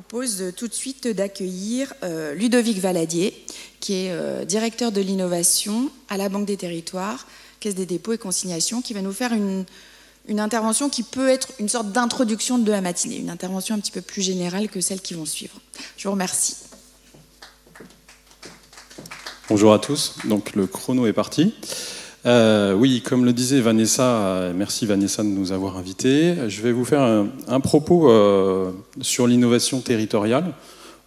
propose tout de suite d'accueillir Ludovic Valadier, qui est directeur de l'innovation à la Banque des Territoires, Caisse des dépôts et consignations, qui va nous faire une intervention qui peut être une sorte d'introduction de la matinée, une intervention un petit peu plus générale que celles qui vont suivre. Je vous remercie. Bonjour à tous, donc le chrono est parti. Oui, comme le disait Vanessa, merci Vanessa de nous avoir invités. Je vais vous faire un propos sur l'innovation territoriale,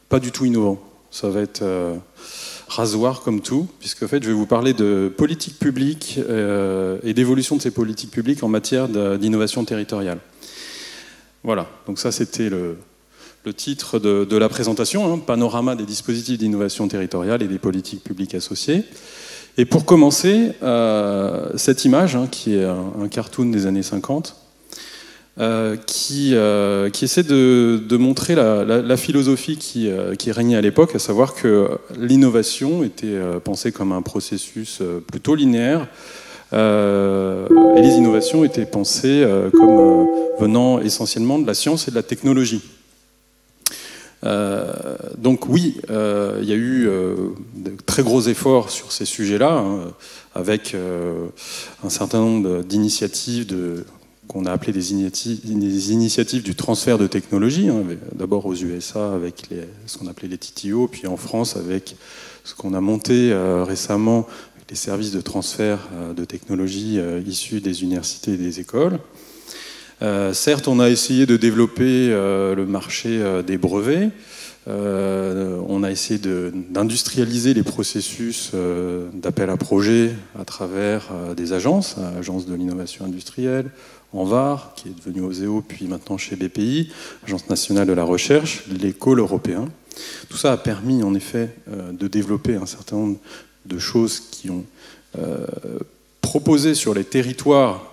pas du tout innovant. Ça va être rasoir comme tout, puisque en fait, je vais vous parler de politique publique et d'évolution de ces politiques publiques en matière d'innovation territoriale. Voilà, donc ça c'était le titre de la présentation, hein, panorama des dispositifs d'innovation territoriale et des politiques publiques associées. Et pour commencer, cette image, hein, qui est un cartoon des années 50, qui essaie de montrer la philosophie qui régnait à l'époque, à savoir que l'innovation était pensée comme un processus plutôt linéaire, et les innovations étaient pensées comme venant essentiellement de la science et de la technologie. Donc oui, il y a eu de très gros efforts sur ces sujets-là, hein, avec un certain nombre d'initiatives qu'on a appelées des initiatives du transfert de technologie, hein, d'abord aux USA avec ce qu'on appelait les TTO, puis en France avec ce qu'on a monté récemment, avec les services de transfert de technologie issus des universités et des écoles. Certes, on a essayé de développer le marché des brevets, on a essayé d'industrialiser les processus d'appel à projets à travers des agences, l'Agence de l'innovation industrielle, ANVAR, qui est devenue OSEO, puis maintenant chez BPI, Agence nationale de la recherche, les pôles européens. Tout ça a permis en effet de développer un certain nombre de choses qui ont proposé sur les territoires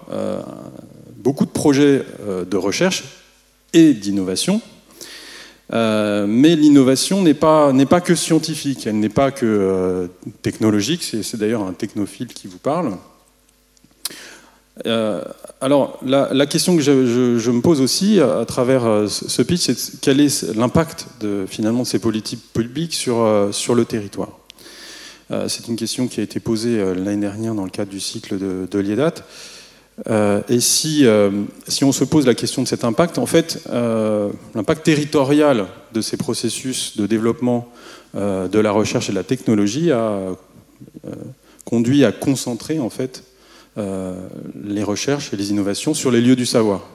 beaucoup de projets de recherche et d'innovation, mais l'innovation n'est pas que scientifique, elle n'est pas que technologique, c'est d'ailleurs un technophile qui vous parle. Alors, la question que je me pose aussi à travers ce pitch, c'est quel est l'impact finalement de ces politiques publiques sur le territoire. C'est une question qui a été posée l'année dernière dans le cadre du cycle de l'IEDAT. Et si on se pose la question de cet impact, en fait, l'impact territorial de ces processus de développement de la recherche et de la technologie a conduit à concentrer en fait les recherches et les innovations sur les lieux du savoir.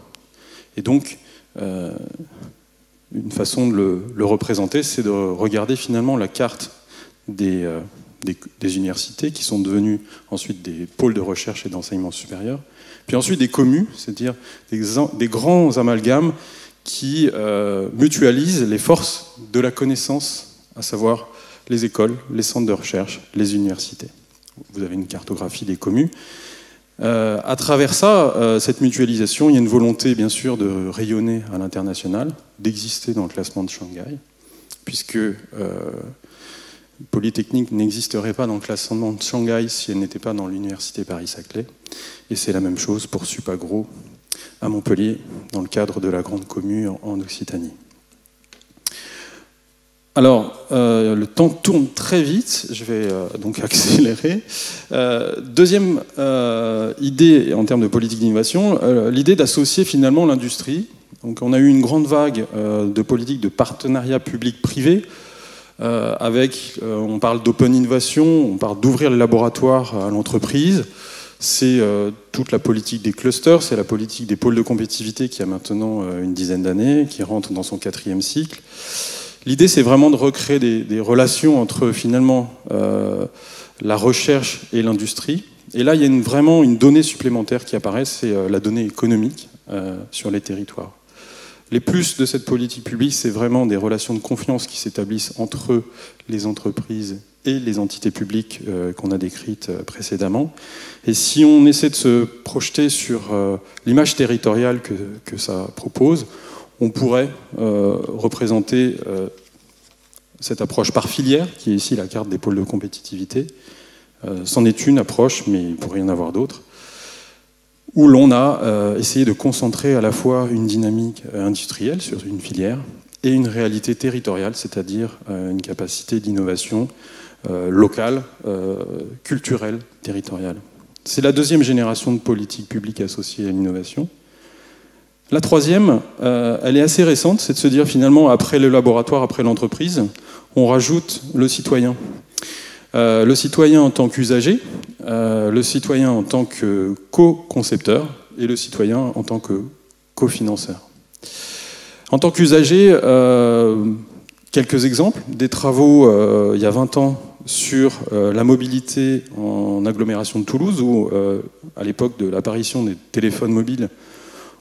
Et donc, une façon de le représenter, c'est de regarder finalement la carte des universités qui sont devenues ensuite des pôles de recherche et d'enseignement supérieur, puis ensuite des communes, c'est-à-dire des grands amalgames qui mutualisent les forces de la connaissance, à savoir les écoles, les centres de recherche, les universités. Vous avez une cartographie des communes. À travers ça, cette mutualisation, il y a une volonté bien sûr de rayonner à l'international, d'exister dans le classement de Shanghai, puisque Polytechnique n'existerait pas dans le classement de Shanghai si elle n'était pas dans l'université Paris-Saclay. Et c'est la même chose pour Supagro à Montpellier, dans le cadre de la grande commune en Occitanie. Alors, le temps tourne très vite, je vais donc accélérer. Deuxième idée en termes de politique d'innovation, l'idée d'associer finalement l'industrie. Donc on a eu une grande vague de politique de partenariat public-privé, on parle d'open innovation, on parle d'ouvrir les laboratoires à l'entreprise. C'est toute la politique des clusters, c'est la politique des pôles de compétitivité qui a maintenant une dizaine d'années, qui rentre dans son 4e cycle. L'idée, c'est vraiment de recréer des relations entre finalement la recherche et l'industrie. Et là, il y a vraiment une donnée supplémentaire qui apparaît, c'est la donnée économique sur les territoires. Les plus de cette politique publique, c'est vraiment des relations de confiance qui s'établissent entre les entreprises et les entités publiques qu'on a décrites précédemment. Et si on essaie de se projeter sur l'image territoriale que ça propose, on pourrait représenter cette approche par filière, qui est ici la carte des pôles de compétitivité. C'en est une approche, mais il pourrait y en avoir d'autres, où l'on a essayé de concentrer à la fois une dynamique industrielle sur une filière et une réalité territoriale, c'est-à-dire une capacité d'innovation locale, culturelle, territoriale. C'est la deuxième génération de politique publique associée à l'innovation. La troisième, elle est assez récente, c'est de se dire finalement, après le laboratoire, après l'entreprise, on rajoute le citoyen. Le citoyen en tant qu'usager, le citoyen en tant que co-concepteur et le citoyen en tant que cofinanceur. En tant qu'usager, quelques exemples, des travaux il y a 20 ans sur la mobilité en agglomération de Toulouse, où à l'époque de l'apparition des téléphones mobiles,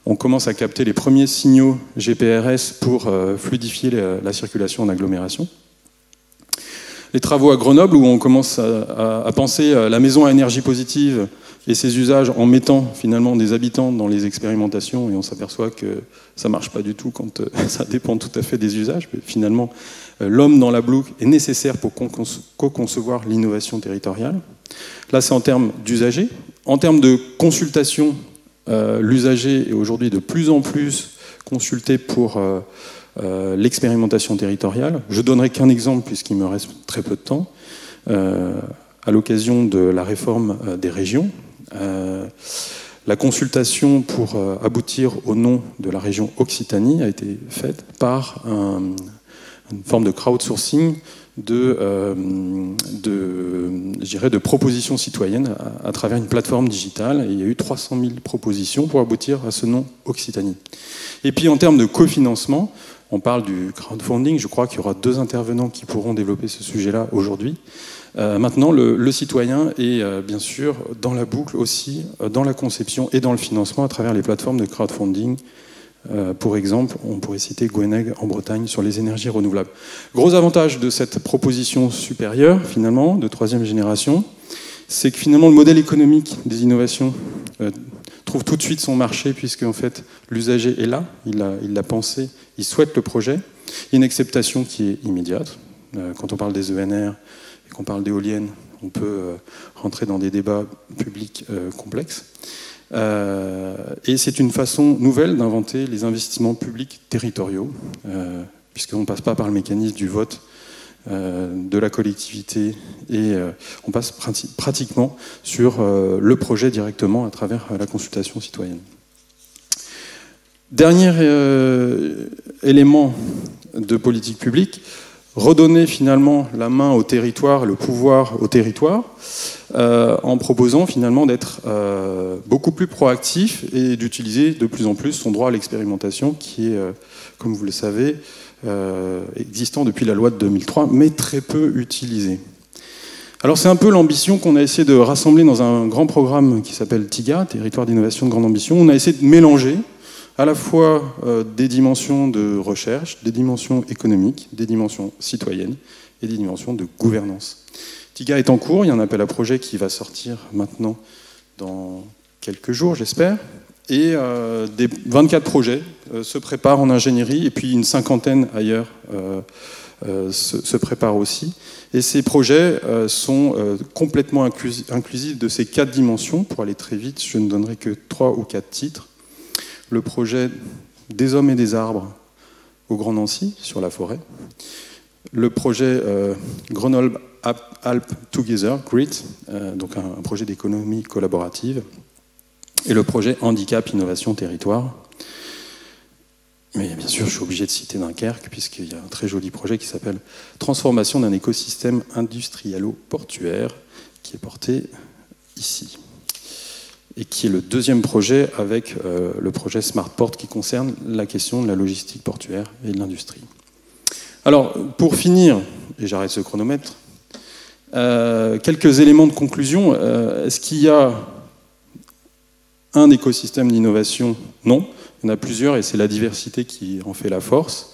on commence à capter les premiers signaux GPRS pour fluidifier la circulation en agglomération. Les travaux à Grenoble, où on commence à penser à la maison à énergie positive et ses usages en mettant finalement des habitants dans les expérimentations, et on s'aperçoit que ça ne marche pas du tout quand ça dépend tout à fait des usages. Mais finalement, l'homme dans la boucle est nécessaire pour co-concevoir l'innovation territoriale. Là, c'est en termes d'usagers. En termes de consultation, l'usager est aujourd'hui de plus en plus consulté pour l'expérimentation territoriale. Je donnerai qu'un exemple puisqu'il me reste très peu de temps. À l'occasion de la réforme des régions, la consultation pour aboutir au nom de la région Occitanie a été faite par une forme de crowdsourcing de propositions citoyennes à travers une plateforme digitale. Et il y a eu 300 000 propositions pour aboutir à ce nom Occitanie. Et puis en termes de cofinancement, on parle du crowdfunding. Je crois qu'il y aura 2 intervenants qui pourront développer ce sujet-là aujourd'hui. Maintenant, le citoyen est bien sûr dans la boucle aussi, dans la conception et dans le financement à travers les plateformes de crowdfunding. Pour exemple, on pourrait citer Gweneg en Bretagne sur les énergies renouvelables. Gros avantage de cette proposition supérieure, finalement, de 3e génération, c'est que finalement le modèle économique des innovations trouve tout de suite son marché, puisque en fait l'usager est là, il l'a pensé, il souhaite le projet. Il y a une acceptation qui est immédiate. Quand on parle des ENR et qu'on parle d'éoliennes, on peut rentrer dans des débats publics complexes. Et c'est une façon nouvelle d'inventer les investissements publics territoriaux, puisqu'on ne passe pas par le mécanisme du vote de la collectivité, et on passe pratiquement sur le projet directement à travers la consultation citoyenne. Dernier élément de politique publique, redonner finalement la main au territoire, le pouvoir au territoire, en proposant finalement d'être beaucoup plus proactif et d'utiliser de plus en plus son droit à l'expérimentation qui est, comme vous le savez, existant depuis la loi de 2003, mais très peu utilisé. Alors c'est un peu l'ambition qu'on a essayé de rassembler dans un grand programme qui s'appelle TIGA, Territoire d'innovation de grande ambition. On a essayé de mélanger à la fois des dimensions de recherche, des dimensions économiques, des dimensions citoyennes et des dimensions de gouvernance. TIGA est en cours, il y a un appel à projet qui va sortir maintenant dans quelques jours, j'espère. Et des 24 projets se préparent en ingénierie, et puis une 50aine ailleurs se préparent aussi. Et ces projets sont complètement inclusifs de ces 4 dimensions. Pour aller très vite, je ne donnerai que 3 ou 4 titres. Le projet des hommes et des arbres au Grand Nancy, sur la forêt. Le projet Grenoble-Alpes Together, GRIT, donc un projet d'économie collaborative. Et le projet Handicap, Innovation, Territoire. Mais bien sûr, je suis obligé de citer Dunkerque, puisqu'il y a un très joli projet qui s'appelle Transformation d'un écosystème industrialo-portuaire, qui est porté ici. Et qui est le 2e projet avec le projet Smartport, qui concerne la question de la logistique portuaire et de l'industrie. Alors, pour finir, et j'arrête ce chronomètre, quelques éléments de conclusion. Est-ce qu'il y a un écosystème d'innovation? Non, il y en a plusieurs et c'est la diversité qui en fait la force.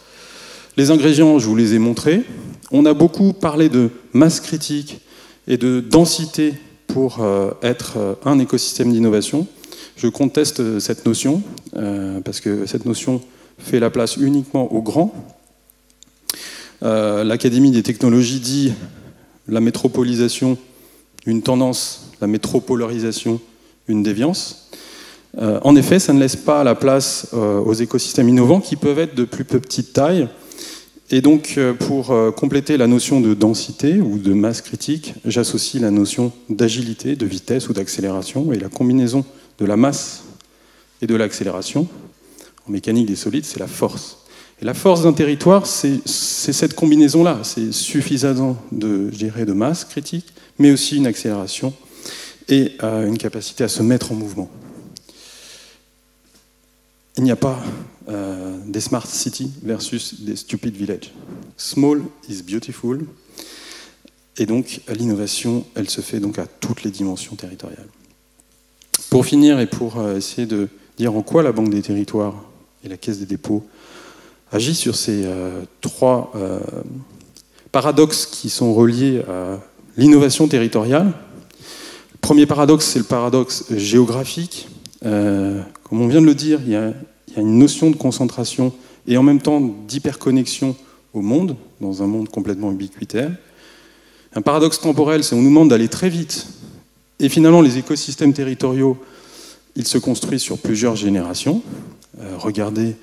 Les ingrédients, je vous les ai montrés. On a beaucoup parlé de masse critique et de densité pour être un écosystème d'innovation. Je conteste cette notion, parce que cette notion fait la place uniquement aux grands. L'Académie des technologies dit la métropolisation, une tendance, la métropolarisation, une déviance. En effet, ça ne laisse pas la place aux écosystèmes innovants qui peuvent être de plus petite taille Et donc, pour compléter la notion de densité ou de masse critique, j'associe la notion d'agilité, de vitesse ou d'accélération, et la combinaison de la masse et de l'accélération, en mécanique des solides, c'est la force. Et la force d'un territoire, c'est cette combinaison-là. C'est suffisamment de masse critique, mais aussi une accélération et une capacité à se mettre en mouvement. Il n'y a pas des smart cities versus des stupid villages. Small is beautiful. Et donc, l'innovation, elle se fait donc à toutes les dimensions territoriales. Pour finir et pour essayer de dire en quoi la Banque des territoires et la Caisse des dépôts agit sur ces trois paradoxes qui sont reliés à l'innovation territoriale. Le premier paradoxe, c'est le paradoxe géographique. Comme on vient de le dire, il y a une notion de concentration et en même temps d'hyperconnexion au monde, dans un monde complètement ubiquitaire. Un paradoxe temporel, c'est qu'on nous demande d'aller très vite. Et finalement, les écosystèmes territoriaux, ils se construisent sur plusieurs générations. Regardez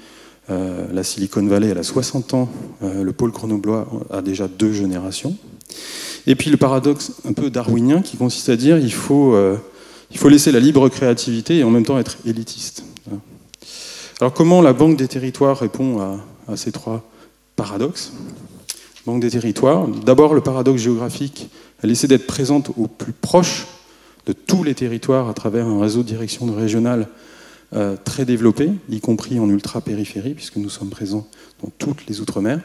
la Silicon Valley, elle a 60 ans, le pôle grenoblois a déjà 2 générations. Et puis le paradoxe un peu darwinien qui consiste à dire qu'il faut laisser la libre créativité et en même temps être élitiste. Alors comment la Banque des territoires répond à ces 3 paradoxes? Banque des territoires, d'abord le paradoxe géographique, elle essaie d'être présente au plus proche de tous les territoires à travers un réseau de direction régionale très développé, y compris en ultra-périphérie, puisque nous sommes présents dans toutes les Outre-mer.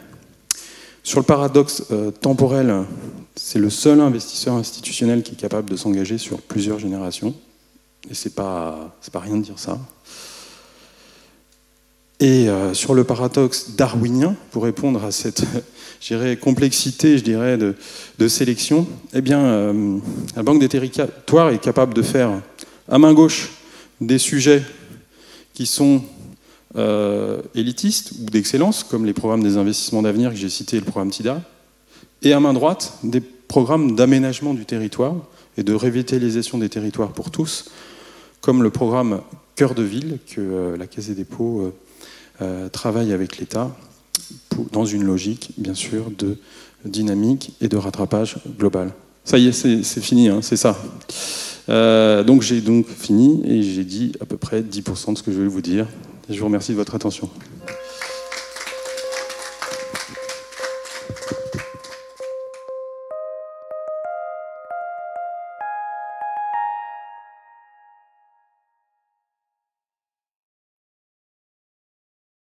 Sur le paradoxe temporel, c'est le seul investisseur institutionnel qui est capable de s'engager sur plusieurs générations. Et c'est pas rien de dire ça. Et sur le paradoxe darwinien, pour répondre à cette complexité, je dirais, de sélection, eh bien, la Banque des territoires est capable de faire à main gauche des sujets qui sont élitistes ou d'excellence, comme les programmes des investissements d'avenir que j'ai cités et le programme TIDA, et à main droite, des programmes d'aménagement du territoire et de revitalisation des territoires pour tous, comme le programme Cœur de Ville, que la Caisse des dépôts travaille avec l'État, dans une logique, bien sûr, de dynamique et de rattrapage global. Ça y est, c'est fini, hein, c'est ça. Donc j'ai fini et j'ai dit à peu près 10% de ce que je voulais vous dire. Je vous remercie de votre attention.